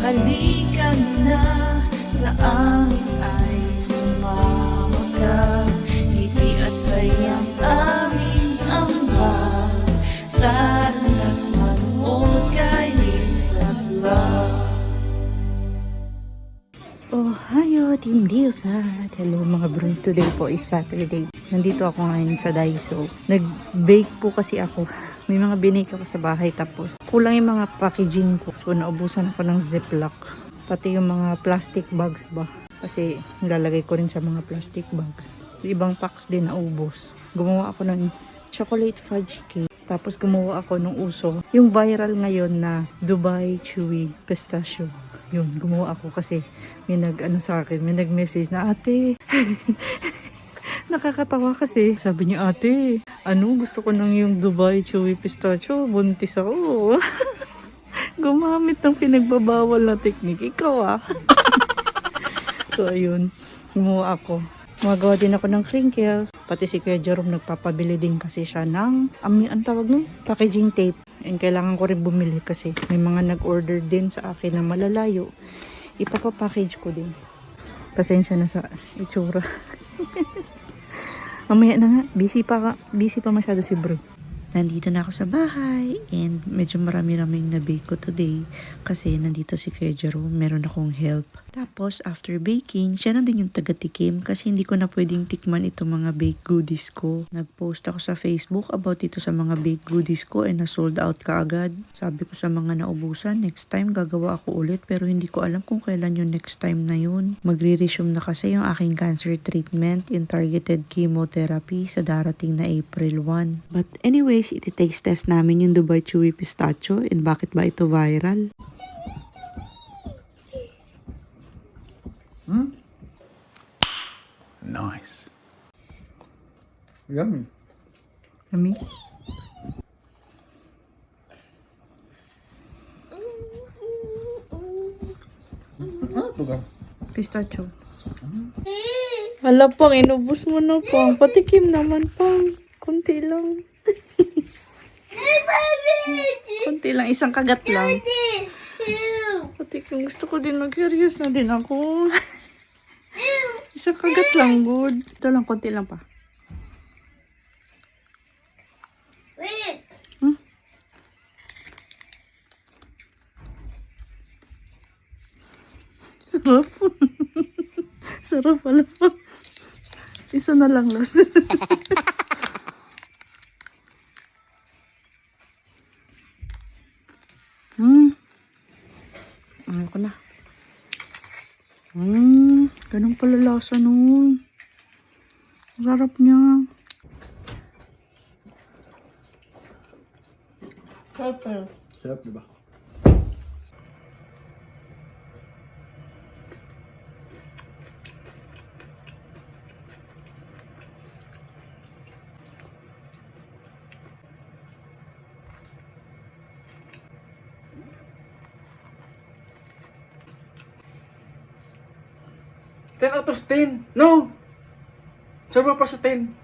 halika na sa amin ay sumama ka. Ngiti at sayang aming Ama, tara't manood kay Instant Love. Oh, hayo, Team Diosat. Hello mga bro. Today po is Saturday. Nandito ako ngayon sa Daiso. Nag-bake po kasi ako. May mga binake ako sa bahay tapos kulang yung mga packaging ko. So, naubusan ako ng Ziploc. Pati yung mga plastic bags ba. Kasi nilalagay ko rin sa mga plastic bags. Ibang packs din naubos. Gumawa ako ng chocolate fudge cake. Tapos gumawa ako ng uso. Yung viral ngayon na Dubai Chewy Pistachio. Yun, gumawa ako kasi may sa akin, may nag-message na, ate, nakakatawa kasi. Sabi niya, ate, gusto ko nang yung Dubai Chewy Pistachio, buntis ako. Gumamit ng pinagbabawal na technique, ikaw So, ayun, gumawa ako. Magawa din ako ng crinkles. Pati si Kuya Jerome nagpapabili din kasi siya ng, ang tawag nun? Packaging tape. And kailangan ko rin bumili kasi may mga nag-order din sa akin na malalayo. Ipapapackage ko din. Pasensya na sa itsura. Mamaya na nga. Busy pa masyado si bro. Nandito na ako sa bahay and medyo marami-raming na-bake ko today kasi nandito si Kuya Jerome, meron akong help. Tapos after baking, siya na din yung taga-tikim kasi hindi ko na pwedeng tikman itong mga baked goodies ko. Nag-post ako sa Facebook about ito sa mga baked goodies ko and na-sold out kaagad. Sabi ko sa mga naubusan, next time gagawa ako ulit pero hindi ko alam kung kailan yung next time na yun. Magre-resume na kasi yung aking cancer treatment in targeted chemotherapy sa darating na April 1. But anyways, iti-taste test namin yung Dubai Chewy Pistachio and bakit ba ito viral? Nice. Yummy. Yummy? Pistachio. Hala pang, inubos mo na pang. Patikim naman pang. Kunti lang. Kunti lang, isang kagat lang. Patikim, gusto ko din nag-curious na din ako. Isang kagat lang, good. Ito lang, konti lang pa. Sarap. Sarap pala pa. Isa na lang last. Ano ko na. Ganun pala lasa nun. Sarap niya. Sarap, diba? Ten out of 10. No! Sobra pa sa 10.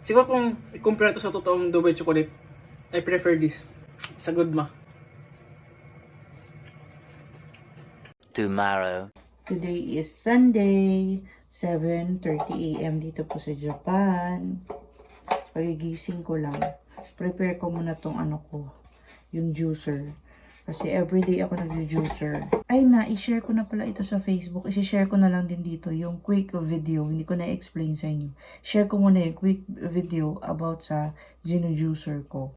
Siguro kung i-compare to sa totoong Dubai chocolate, I prefer this. Sa good ma. Tomorrow. Today is Sunday, 7:30 AM dito po sa Japan. Pagigising ko lang. Prepare ko muna tong yung juicer. Kasi everyday ako nag-juicer. Ay i-share ko na pala ito sa Facebook. I-share ko na lang din dito yung quick video. Hindi ko na-explain sa inyo. Share ko muna yung quick video about sa ginu-juicer ko.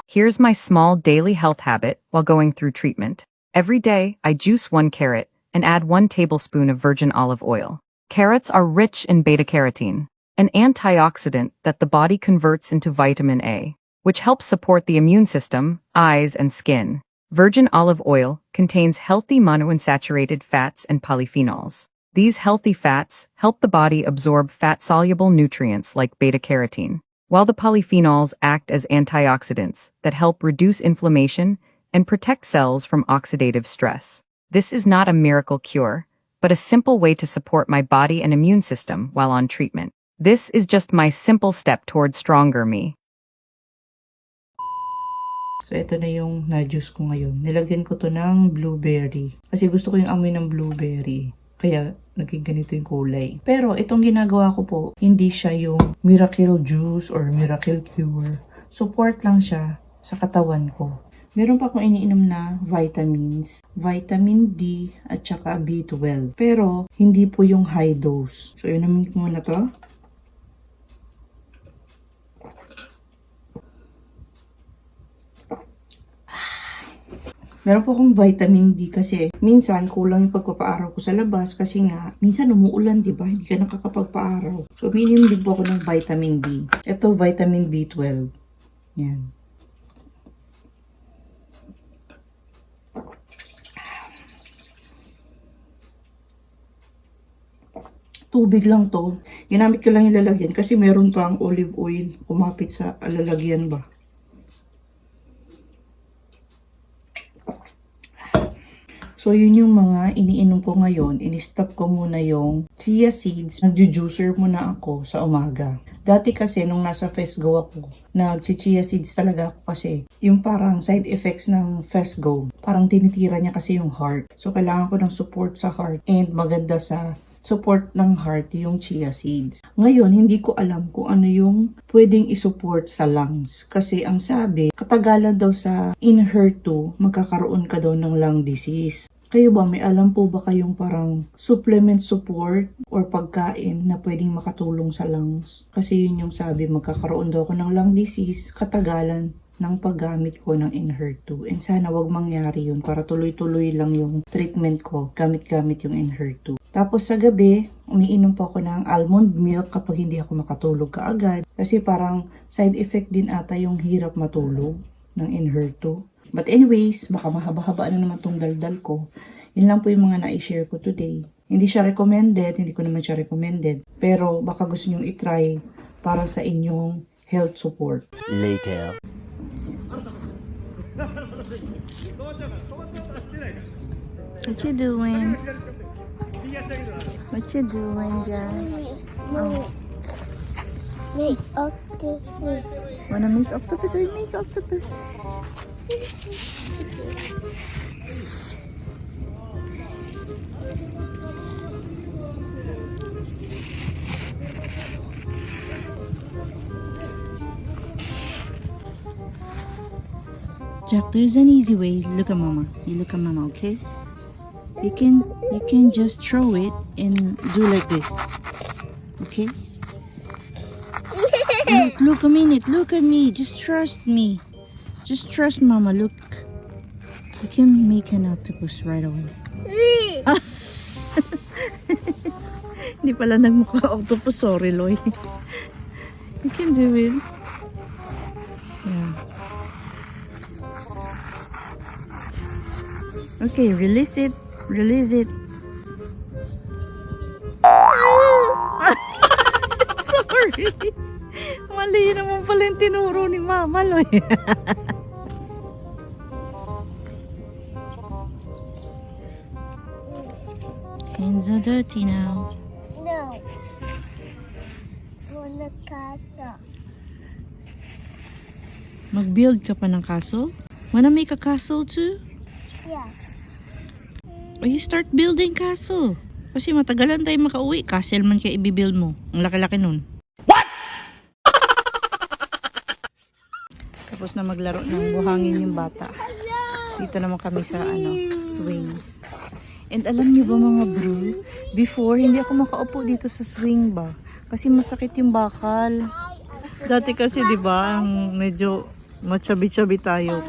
Here's my small daily health habit while going through treatment. Every day, I juice 1 carrot and add 1 tablespoon of virgin olive oil. Carrots are rich in beta-carotene, an antioxidant that the body converts into vitamin A, which helps support the immune system, eyes, and skin. Virgin olive oil contains healthy monounsaturated fats and polyphenols. These healthy fats help the body absorb fat-soluble nutrients like beta-carotene, while the polyphenols act as antioxidants that help reduce inflammation and protect cells from oxidative stress. This is not a miracle cure, but a simple way to support my body and immune system while on treatment. This is just my simple step toward stronger me. So, ito na yung na-juice ko ngayon. Nilagyan ko to ng blueberry. Kasi gusto ko yung amoy ng blueberry. Kaya, naging ganito yung kulay. Pero, itong ginagawa ko po, hindi siya yung miracle juice or miracle cure. Support lang siya sa katawan ko. Meron pa akong iniinom na vitamins. Vitamin D at saka B12. Pero, hindi po yung high dose. So, inumin ko muna to. Meron po akong vitamin D kasi minsan kulang yung pagpapaaraw ko sa labas kasi nga minsan umuulan, di ba? Hindi ka nakakapagpaaraw. So, minimum din po ako ng vitamin D. Ito, vitamin B12. Yan. Tubig lang to. Ginamit ko lang yung lalagyan kasi meron pang olive oil kumapit sa lalagyan ba. So, yun yung mga iniinom ko ngayon. Ini-stop ko muna yung chia seeds. Nag-juicer muna ako sa umaga. Dati kasi, nung nasa Fesgo ako, nag-chia seeds talaga ako kasi yung parang side effects ng Fesgo, parang tinitira niya kasi yung heart. So, kailangan ko ng support sa heart and maganda sa support ng heart yung chia seeds. Ngayon, hindi ko alam kung ano yung pwedeng isupport sa lungs. Kasi ang sabi, katagalan daw sa Enhertu, magkakaroon ka daw ng lung disease. Kayo ba, may alam po ba kayong parang supplement support or pagkain na pwedeng makatulong sa lungs? Kasi yun yung sabi, magkakaroon daw ako ng lung disease, katagalan ng paggamit ko ng Enhertu. And sana wag mangyari yun para tuloy-tuloy lang yung treatment ko gamit-gamit yung Enhertu. Tapos sa gabi, umiinom po ako ng almond milk kapag hindi ako makatulog kaagad. Kasi parang side effect din ata yung hirap matulog ng Enhertu. But anyways, baka mahaba-haba na naman tong daldal ko. Yun lang po yung mga na-share ko today. Hindi siya recommended, hindi ko naman siya recommended. Pero baka gusto nyong itry para sa inyong health support. Later. What you doing? What you doing, Jack? Make octopus. Wanna make octopus? I make octopus. Jack, there's an easy way. Look at mama. You look at mama, okay? You can just throw it and do like this. Okay? Look a minute. Look at me. Just trust me. Just trust mama. Look. You can make an octopus right away. Hindi pala nagmukha octopus. Sorry, Loy. You can do it. Yeah. Okay, release it. Release it. Sorry. Mali naman pala yung tinuro ni Mama, Loy. Hands are dirty now. No. Wanna casa. Mag-build ka pa ng castle? Wanna make a castle too? Yeah. O you start building castle. Kasi matagalan tayo makauwi. Castle man kaya i-build mo. Ang laki-laki nun. What? Tapos na maglaro ng buhangin yung bata. Dito naman kami sa swing. And alam niyo ba mga bro, before hindi ako makaupo dito sa swing ba? Kasi masakit yung bakal. Dati kasi 'di ba, medyo machabi-chabi tayo.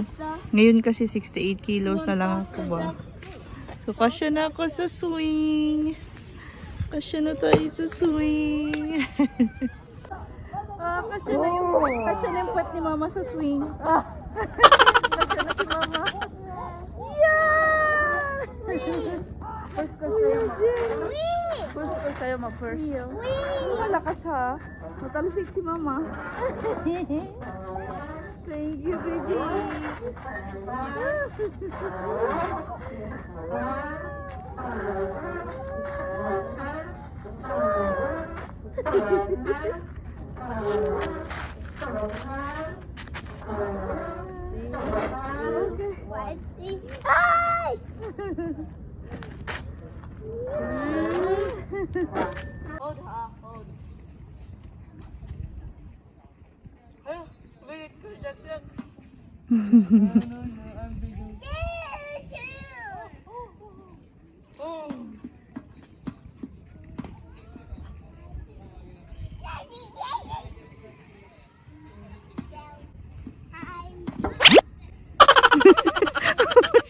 Ngayon kasi 68 kilos na lang ako ba. So kasya na ako sa swing. Kasya na tayo sa swing. Kasya na yung puwet ni mama sa swing. Kasya na si mama. Yeah! First ko sa'yo. First ko sa'yo ma-first. Malakas ha. Matalasik si mama. Thank you, Bridget.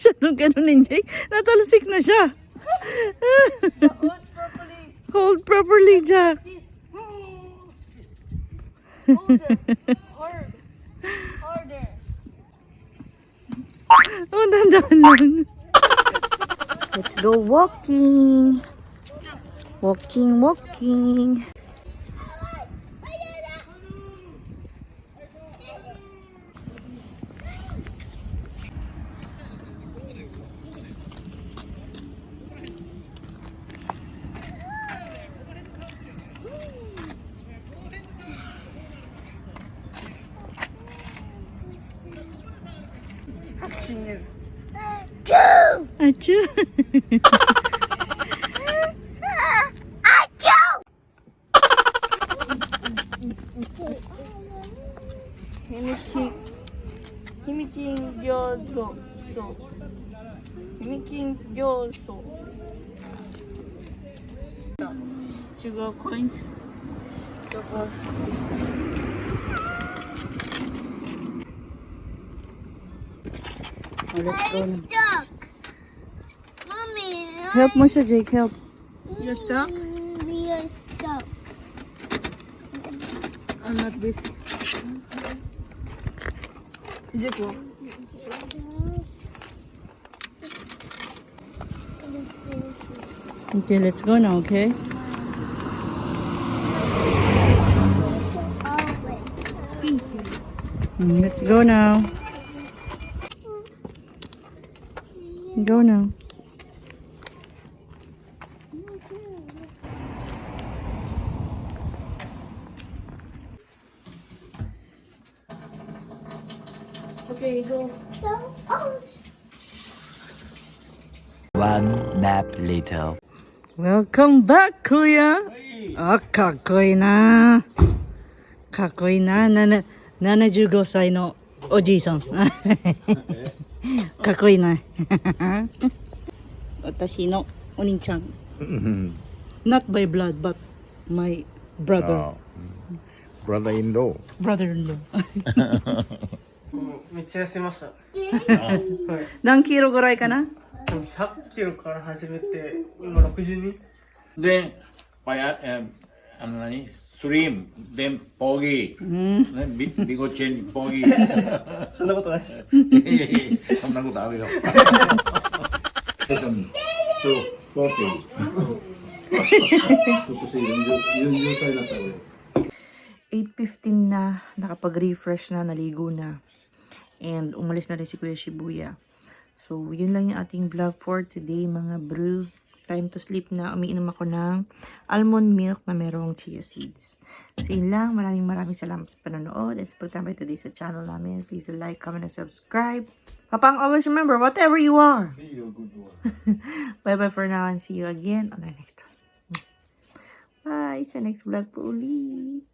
Masyadong ganunin, Jake. Natalusik na siya. Hold properly, Jack. Harder. Oh, dandan lang. Let's go walking. Walking. Achoo! Himikin gyozo. Himikin gyozo. Sugar coins. Tapos. Let's go na. Stuck. Mommy, Help mo siya, Jake. Help. You're stuck? we are stuck. I'm not this. Jiko. Okay, let's go now, okay? Let's go now. Go now. Okay, go. One nap later. Welcome back, Kuya. Ah, kakoy na. Kakoy na. 75歳のおじいさん。かっこいいな。私のお兄ちゃん。Not by blood, but my brother. Brother-in-law. Brother-in-law. めっちゃ痩せました。何キロぐらいかな100キロから始めて、今62。 Then, slim, then poggy. Then big change poggy. そんなことない。そんなことあるよ。Second to 40. Tapos 40 歳だった俺。 8:15 na, nakapag-refresh na, naligo na. And umalis na rin si Kuya Shibuya. So, yun lang yung ating vlog for today, mga bro. Time to sleep na. Umiinom ako ng almond milk na merong chia seeds. So, yun lang. Maraming salamat sa panonood. And sa pagtambay today sa channel namin. Please do like, comment, and subscribe. Papang, always remember, whatever you are. Be a good one. Bye-bye for now and see you again on our next one. Bye! Sa next vlog po ulit.